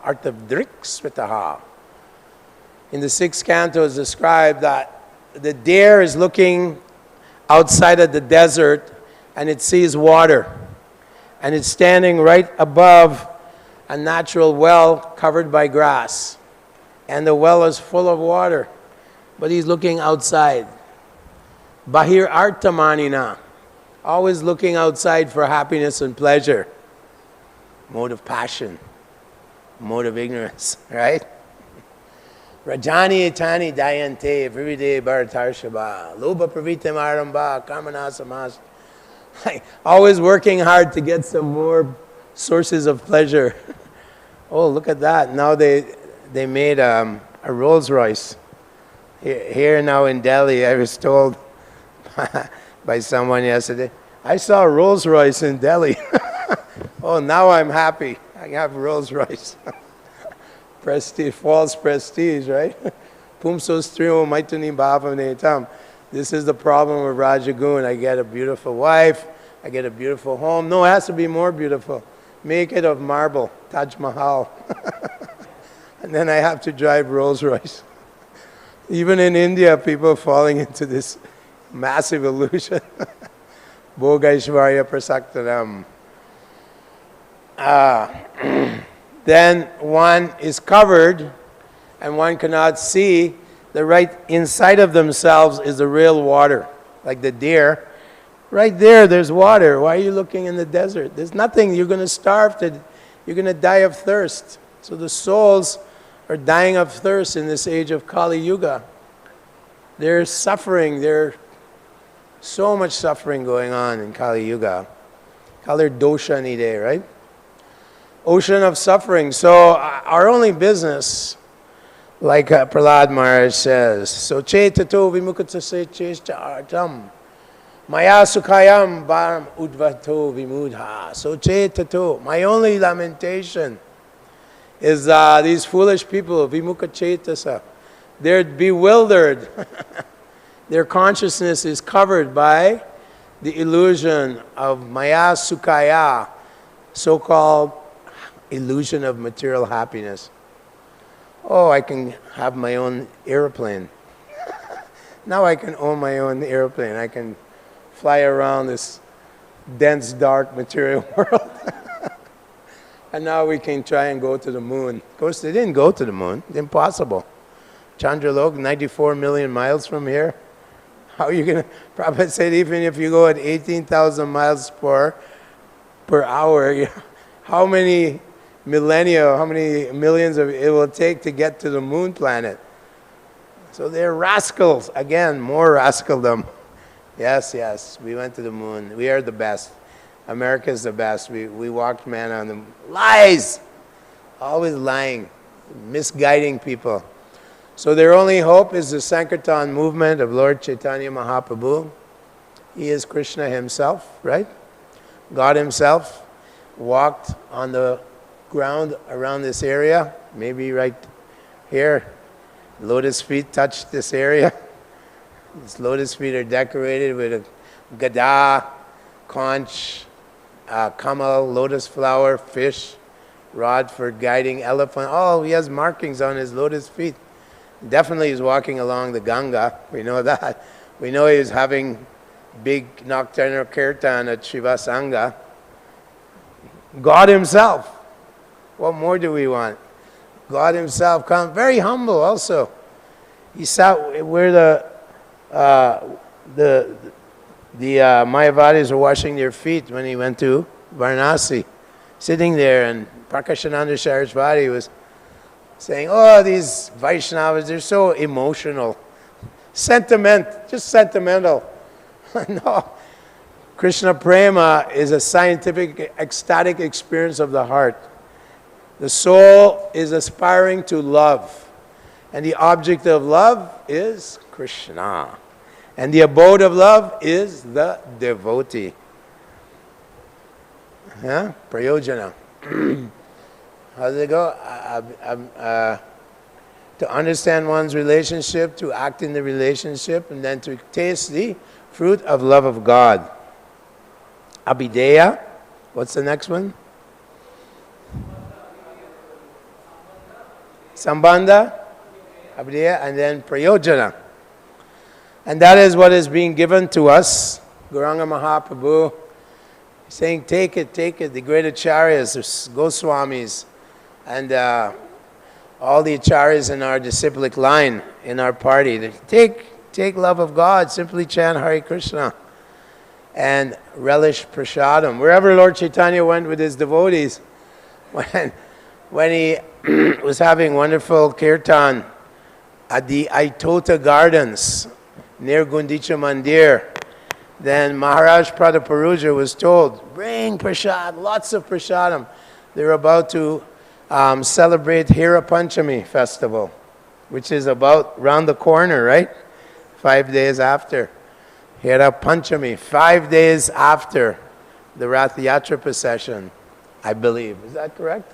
artavdriksvitaha. In the 6th canto is described that the deer is looking outside of the desert, and it sees water. And it's standing right above a natural well covered by grass. And the well is full of water, but he's looking outside. Bahir artamanina, always looking outside for happiness and pleasure. Mode of passion, mode of ignorance, right? Rajani etani dayante, everyday bharatarshaba, loba pravitam aramba, karmanasamas. Always working hard to get some more sources of pleasure. Oh, look at that. Now they made a Rolls Royce. Here now in Delhi, I was told by someone yesterday, I saw a Rolls Royce in Delhi. Oh, now I'm happy. I have Rolls Royce. Prestige, false prestige, right? Pumsos triyo maituni bhavanetam. This is the problem of Rajagun. I get a beautiful wife, I get a beautiful home. No, it has to be more beautiful. Make it of marble, Taj Mahal. And then I have to drive Rolls Royce. Even in India, people are falling into this massive illusion. Bhogaishvarya prasaktaram. Then one is covered and one cannot see. The right inside of themselves is the real water, like the deer. Right there, there's water. Why are you looking in the desert? There's nothing. You're going to starve. You're going to die of thirst. So the souls are dying of thirst in this age of Kali Yuga. They're suffering. There's so much suffering going on in Kali Yuga. Kali dosha nide, right? Ocean of suffering. So our only business, like Prahlad Maharaj says, so che-tato vimukata cheshta artam. Maya sukhayam bharam udvato vimudha. So che-tato. My only lamentation is these foolish people, vimukha chetasa. They're bewildered. Their consciousness is covered by the illusion of maya sukhaya, so-called illusion of material happiness. Oh, I can have my own airplane. Now I can own my own airplane. I can fly around this dense, dark material world. And now we can try and go to the moon. Of course, they didn't go to the moon. It's impossible. Chandralok, 94 million miles from here. How are you going to... Prabhupada said even if you go at 18,000 miles per hour, how many millennia, how many millions of it will take to get to the moon planet? So they're rascals. Again, more rascaldom. Yes, yes, we went to the moon. We are the best. America is the best. We walked man on the lies. Always lying, misguiding people. So their only hope is the Sankirtan movement of Lord Chaitanya Mahaprabhu. He is Krishna himself, right? God himself walked on the ground around this area, maybe right here. Lotus feet touched this area. His lotus feet are decorated with a gada, conch, kamal, lotus flower, fish, rod for guiding elephant. Oh, he has markings on his lotus feet. Definitely he's walking along the Ganga. We know that. We know he's having big nocturnal kirtan at Shiva Sangha. God himself. What more do we want? God himself come very humble also. He sat where the Mayavadis were washing their feet when he went to Varanasi. Sitting there, and Prakashananda Sarasvati was saying, oh, these Vaishnavas, they're so emotional. Just sentimental. No. Krishna Prema is a scientific, ecstatic experience of the heart. The soul is aspiring to love. And the object of love is Krishna. And the abode of love is the devotee. Yeah? Prayojana. How does it go? To understand one's relationship, to act in the relationship, and then to taste the fruit of love of God. Abhideya. What's the next one? Sambandha. Abhideya. And then prayojana. And that is what is being given to us. Gauranga Mahaprabhu saying, take it, the great acharyas, the Goswamis, and all the acharyas in our disciplic line, in our party. They take love of God, simply chant Hare Krishna, and relish prasadam. Wherever Lord Chaitanya went with his devotees, when he was having wonderful kirtan at the Aitota Gardens near Gundicha Mandir, then Maharaj Prataparuja was told, bring prasad, lots of prasadam. They're about to celebrate Hira Panchami festival, which is about round the corner, right? 5 days after. Hira Panchami, 5 days after the Rath Yatra procession, I believe. Is that correct?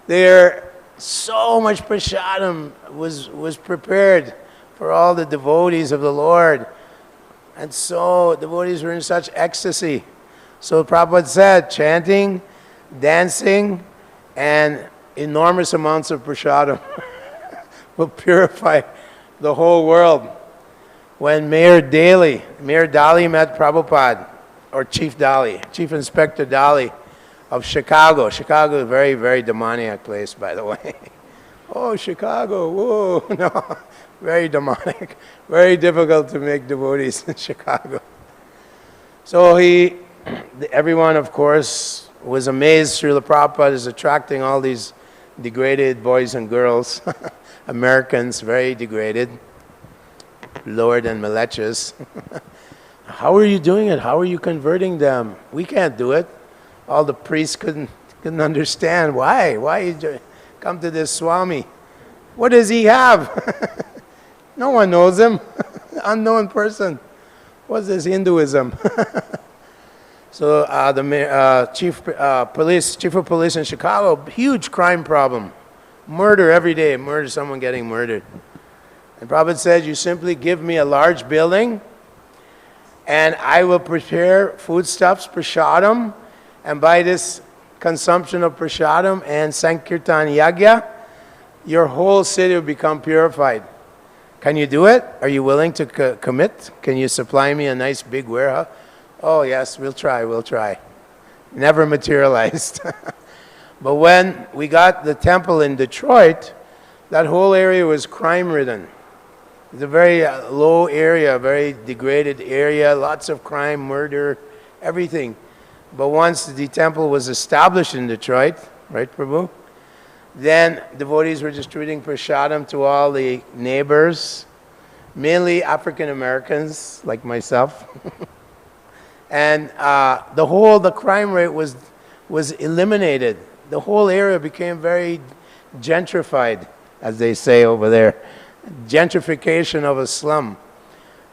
There, so much prasadam was prepared for all the devotees of the Lord. And so devotees were in such ecstasy. So Prabhupada said, chanting, dancing, and enormous amounts of prasadam will purify the whole world. When Mayor Dali met Prabhupada, or Chief Inspector Dali of Chicago. Chicago is a very, very demoniac place, by the way. Oh, Chicago, whoa, no. Very demonic, very difficult to make devotees in Chicago. So everyone, of course, was amazed. Srila Prabhupada is attracting all these degraded boys and girls, Americans, very degraded, lower than malechas. How are you doing it? How are you converting them? We can't do it. All the priests couldn't understand. Why you come to this Swami? What does he have? No one knows him. Unknown person. What's this Hinduism? So the chief of police in Chicago, huge crime problem. Murder every day. Someone getting murdered. And Prabhupada said, you simply give me a large building and I will prepare foodstuffs, prasadam, and by this consumption of prasadam and sankirtan yagya, your whole city will become purified. Can you do it? Are you willing to commit? Can you supply me a nice big warehouse? Oh yes, we'll try. Never materialized. But when we got the temple in Detroit, that whole area was crime-ridden. It's a very low area, very degraded area, lots of crime, murder, everything. But once the temple was established in Detroit, right, Prabhu? Then devotees were distributing prasadam to all the neighbors, mainly African Americans like myself. And the crime rate was eliminated. The whole area became very gentrified, as they say over there. Gentrification of a slum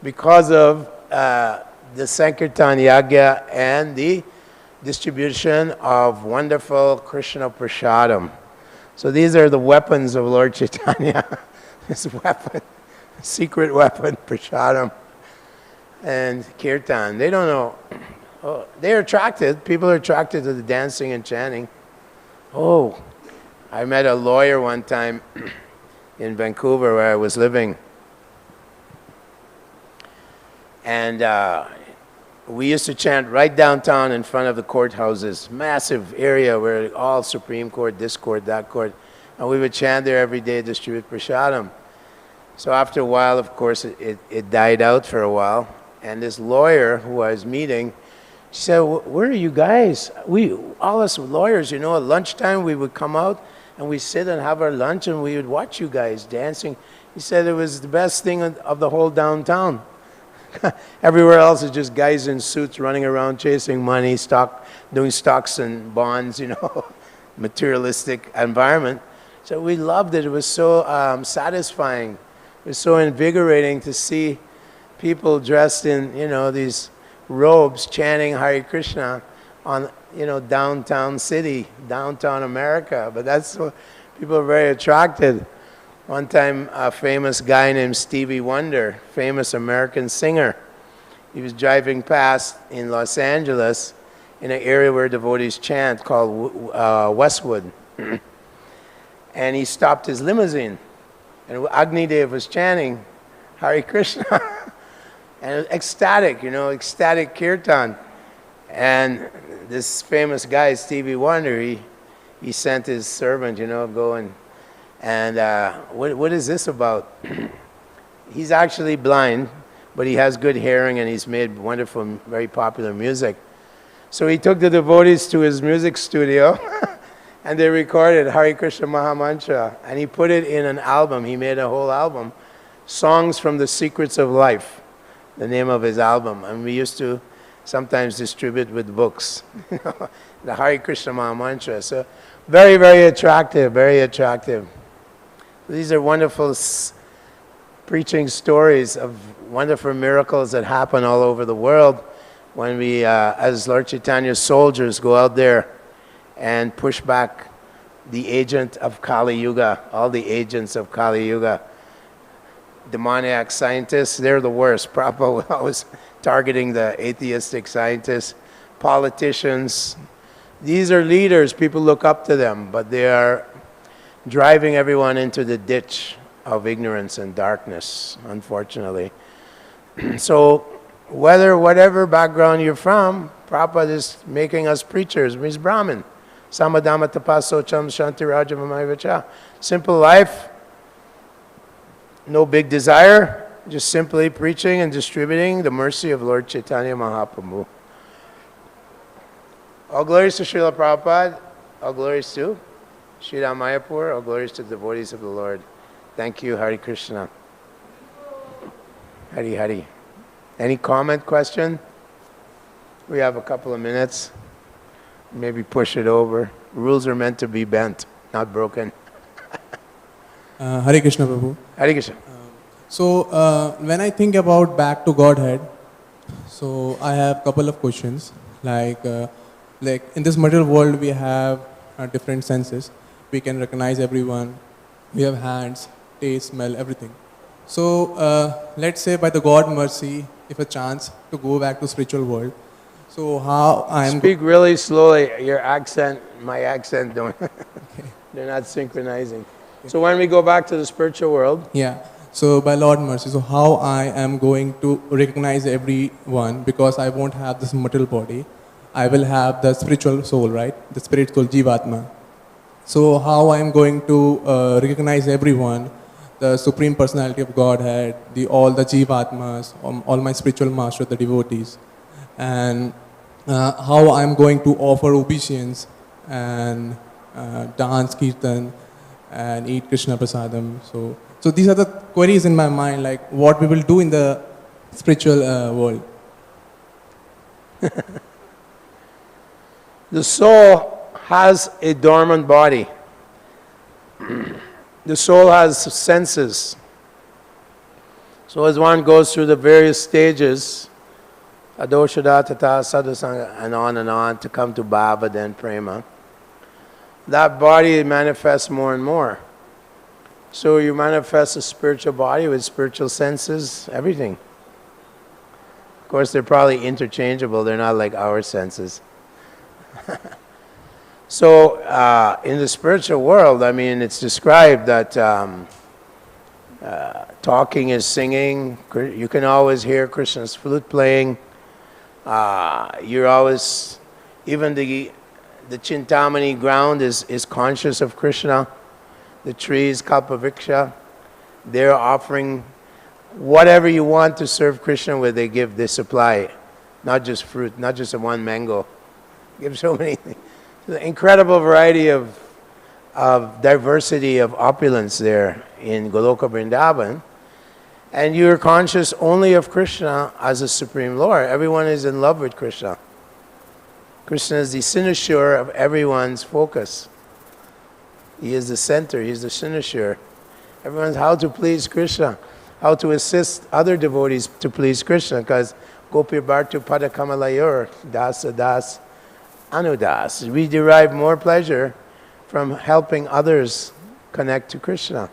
because of the Sankirtan Yagya and the distribution of wonderful Krishna prasadam. So these are the weapons of Lord Chaitanya. This weapon, secret weapon, prasadam and kirtan. They don't know. Oh, they're attracted. People are attracted to the dancing and chanting. Oh, I met a lawyer one time in Vancouver where I was living. And we used to chant right downtown in front of the courthouses, massive area where all Supreme Court, this court, that court, and we would chant there every day, distribute prasadam. So after a while, of course, it died out for a while, and this lawyer who I was meeting, she said, where are you guys? All us lawyers, at lunchtime we would come out and we sit and have our lunch and we would watch you guys dancing. He said it was the best thing of the whole downtown. Everywhere else is just guys in suits running around chasing money, doing stocks and bonds, materialistic environment. So we loved it. It was so satisfying. It was so invigorating to see people dressed in, these robes chanting Hare Krishna on, downtown city, downtown America. But that's what people are very attracted. One time, a famous guy named Stevie Wonder, famous American singer, he was driving past in Los Angeles in an area where devotees chant called Westwood. And he stopped his limousine. And Agni Dev was chanting Hare Krishna. And ecstatic, ecstatic kirtan. And this famous guy, Stevie Wonder, he sent his servant, go and what is this about? He's actually blind, but he has good hearing and he's made wonderful, very popular music. So he took the devotees to his music studio and they recorded Hare Krishna Mahamantra and he put it in an album. He made a whole album, Songs from the Secrets of Life, the name of his album. And we used to sometimes distribute with books, the Hare Krishna Mahamantra. So very, very attractive, very attractive. These are wonderful preaching stories of wonderful miracles that happen all over the world when we, as Lord Chaitanya's soldiers, go out there and push back the agent of Kali Yuga, all the agents of Kali Yuga. Demoniac scientists, they're the worst. Prabhupada was always targeting the atheistic scientists. Politicians, these are leaders, people look up to them, but they are driving everyone into the ditch of ignorance and darkness, unfortunately. So, whatever background you're from, Prabhupada is making us preachers. He's Brahmin. Samadhamma tapasocham shanti rajamamayivacha. Simple life, no big desire, just simply preaching and distributing the mercy of Lord Chaitanya Mahaprabhu. All glories to Srila Prabhupada, all glories to Sri Mayapur, all glories to the devotees of the Lord. Thank you, Hare Krishna. Hari Hari. Any comment, question? We have a couple of minutes. Maybe push it over. Rules are meant to be bent, not broken. Hare Krishna, Prabhu. Hare Krishna. So, when I think about back to Godhead, so I have a couple of questions. Like in this material world, we have different senses. We can recognize everyone. We have hands, taste, smell, everything. So, let's say by the God mercy, if a chance to go back to spiritual world, so how I am... Speak really slowly. Your accent, my accent, don't. They're not synchronizing. Okay. So when we go back to the spiritual world... Yeah. So by Lord mercy, so how I am going to recognize everyone, because I won't have this material body. I will have the spiritual soul, right? The spirit soul, Jivatma. So how I am going to recognize everyone, the Supreme Personality of Godhead, all the Jivatmas, all my spiritual masters, the devotees, and how I am going to offer obeisance and dance kirtan and eat Krishna prasadam. So these are the queries in my mind, like what we will do in the spiritual world. The soul has a dormant body. The soul has senses. So as one goes through the various stages, adoshada, tata, sadhusanga, and on to come to bhava, then prema, that body manifests more and more. So you manifest a spiritual body with spiritual senses, everything. Of course, they're probably interchangeable. They're not like our senses. So in the spiritual world, I mean, it's described that talking is singing. You can always hear Krishna's flute playing. You're always, even the Chintamani ground is conscious of Krishna. The trees, kalpavriksha, they're offering whatever you want to serve Krishna with, they supply. Not just fruit, not just one mango. Give so many things. There's an incredible variety of diversity of opulence there in Goloka Vrindavan. And you're conscious only of Krishna as a Supreme Lord. Everyone is in love with Krishna. Krishna is the cynosure of everyone's focus. He is the center, he is the cynosure. Everyone's how to please Krishna, how to assist other devotees to please Krishna, because Gopi Bhartu Padakamalayur, Dasa Das, Anudas. We derive more pleasure from helping others connect to Krishna.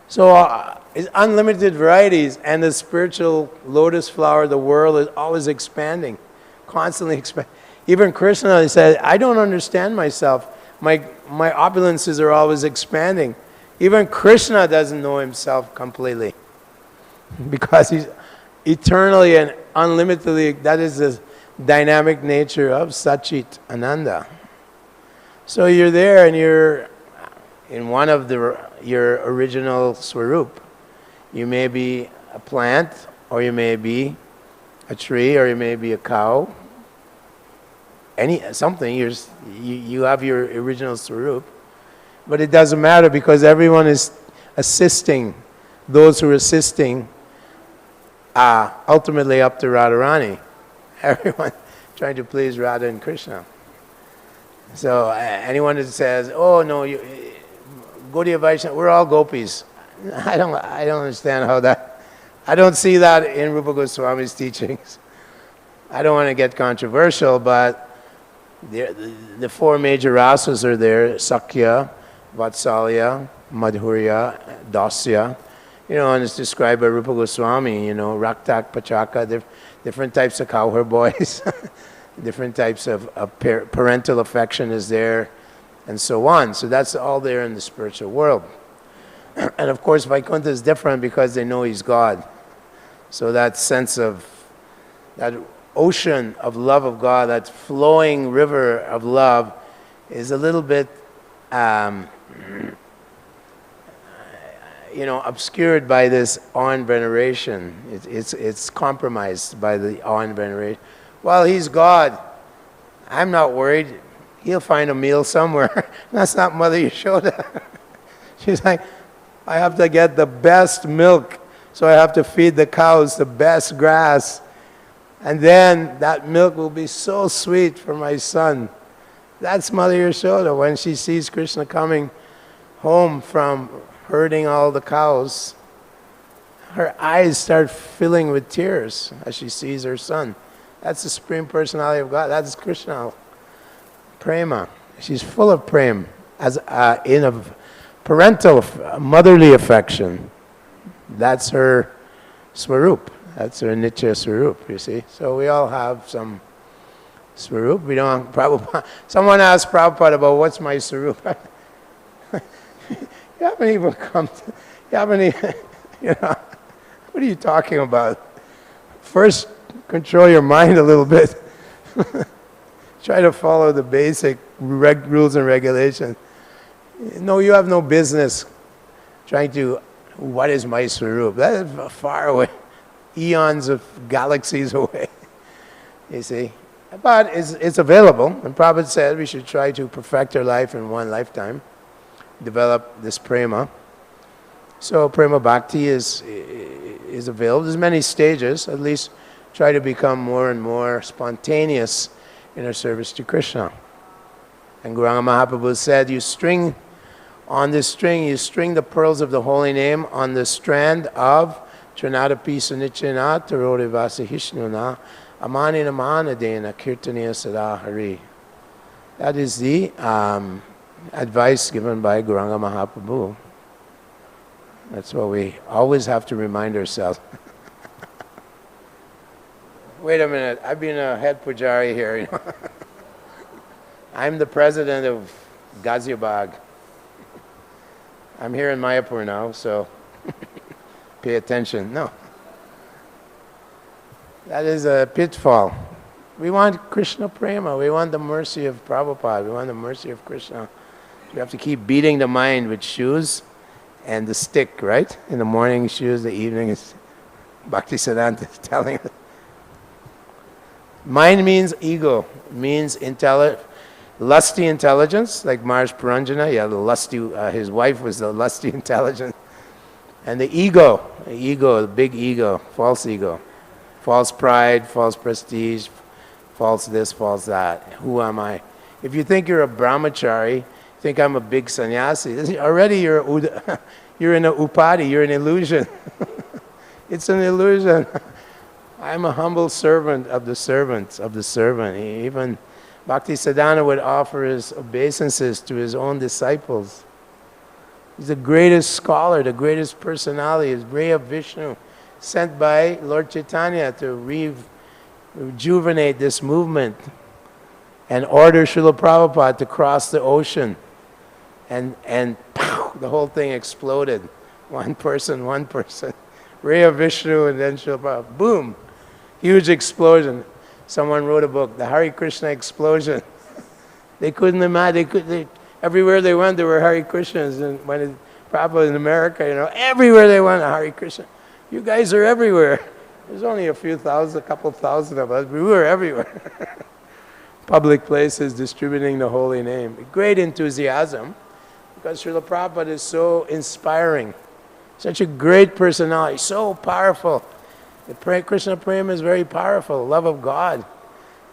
So it's unlimited varieties, and the spiritual lotus flower, the world is always expanding, constantly expanding. Even Krishna, he said, I don't understand myself. My opulences are always expanding. Even Krishna doesn't know himself completely. because he's eternally and unlimitedly, that is the dynamic nature of Satchit Ananda. So you're there and you're in one of your original swarup. You may be a plant, or you may be a tree, or you may be a cow. Something, you have your original swarup. But it doesn't matter because everyone is assisting. Those who are assisting are ultimately up to Radharani. Everyone trying to please Radha and Krishna. So anyone that says, "Oh no, Gaudiya Vaishnava, we're all gopis," I don't understand how that. I don't see that in Rupa Goswami's teachings. I don't want to get controversial, but the four major rasas are there: Sakhya, Vatsalya, Madhurya, Dasya. And it's described by Rupa Goswami. Raktak, Pachaka, different types of cowherd boys. Different types of parental affection is there, and so on. So that's all there in the spiritual world. And of course, Vaikuntha is different because they know he's God. So that sense of, that ocean of love of God, that flowing river of love, is a little bit, obscured by this awe and veneration. It's compromised by the awe and veneration. Well, he's God. I'm not worried. He'll find a meal somewhere. That's not Mother Yashoda. She's like, I have to get the best milk, so I have to feed the cows the best grass. And then that milk will be so sweet for my son. That's Mother Yashoda. When she sees Krishna coming home from herding all the cows, her eyes start filling with tears as she sees her son. That's the Supreme Personality of God. That's Krishna. Prema. She's full of prema, as in a parental, motherly affection. That's her swarup. That's her nitya swarup, you see. So we all have some swarup. We don't. Prabhupada. Someone asked Prabhupada about what's my swarup. You haven't even come to, you haven't even, what are you talking about? First, control your mind a little bit. Try to follow the basic rules and regulations. No, you have no business trying to, what is my swarup? That is far away. Eons of galaxies away. You see? But it's available. And Prabhupada said we should try to perfect our life in one lifetime. Develop this prema. So prema bhakti is available. There's many stages. At least try to become more and more spontaneous in our service to Krishna. And Gauranga Mahaprabhu said, you string the pearls of the holy name on the strand of Trinadapi Sunichena Tarori Vasahishnuna Amani Namanadena Kirtaniya Sadahari. That is the advice given by Gauranga Mahaprabhu. That's what we always have to remind ourselves. Wait a minute, I've been a head pujari here. I'm the president of Ghaziabad. I'm here in Mayapur now, so pay attention. No. That is a pitfall. We want Krishna prema. We want the mercy of Prabhupada. We want the mercy of Krishna. We have to keep beating the mind with shoes and the stick, right? In the morning, shoes, the evening is Bhaktisiddhanta telling us. Mind means ego, means lusty intelligence, like Maharaj Puranjana. Yeah, the lusty. His wife was the lusty intelligence, and the ego, the big ego, false pride, false prestige, false this, false that. Who am I? If you think you're a brahmachari, think I'm a big sannyasi. Already you're in an upadi. You're an illusion. It's an illusion. I'm a humble servant of the servants of the servant. Even Bhaktisiddhanta would offer his obeisances to his own disciples. He's the greatest scholar, the greatest personality. He's Ray of Vishnu, sent by Lord Chaitanya to rejuvenate this movement and order Srila Prabhupada to cross the ocean. And pow, the whole thing exploded. One person, ray of Vishnu, and then Srila Prabhupada. Boom! Huge explosion. Someone wrote a book, The Hare Krishna Explosion. They couldn't imagine. Everywhere they went, there were Hare Krishnas. And when Prabhupada in America, everywhere they went, Hare Krishna. You guys are everywhere. There's only a couple thousand of us. We were everywhere. Public places distributing the holy name. Great enthusiasm, because Srila Prabhupada is so inspiring. Such a great personality, so powerful. The Krishna Prema is very powerful, love of God.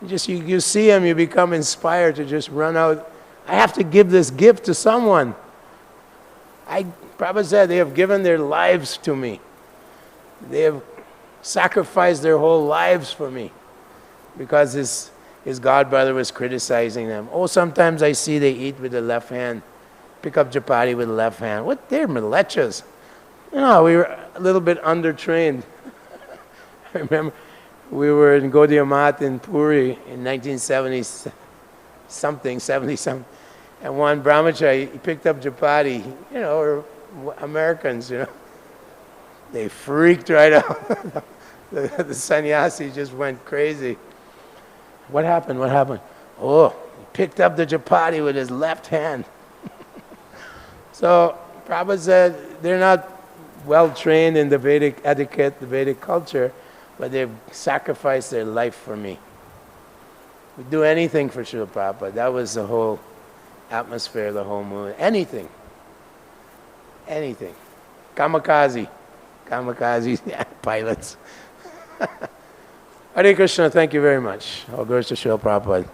You see him, you become inspired to just run out. I have to give this gift to someone. Prabhupada said they have given their lives to me. They have sacrificed their whole lives for me, because his god brother was criticizing them. Oh, sometimes I see they eat with the left hand, pick up chapati with the left hand. What? They're milechas. We were a little bit undertrained. I remember we were in Gaudiya Math in Puri in 1970 something, and one brahmachari, he picked up chapati, or Americans, they freaked right out. The sannyasi just went crazy. What happened? Oh, he picked up the chapati with his left hand. So Prabhupada said they're not well trained in the Vedic etiquette, the Vedic culture, but they've sacrificed their life for me. We'd do anything for Srila Prabhupada. That was the whole atmosphere, the whole movement. Anything. Kamikaze, pilots. Hare Krishna, thank you very much. All glories to Srila Prabhupada.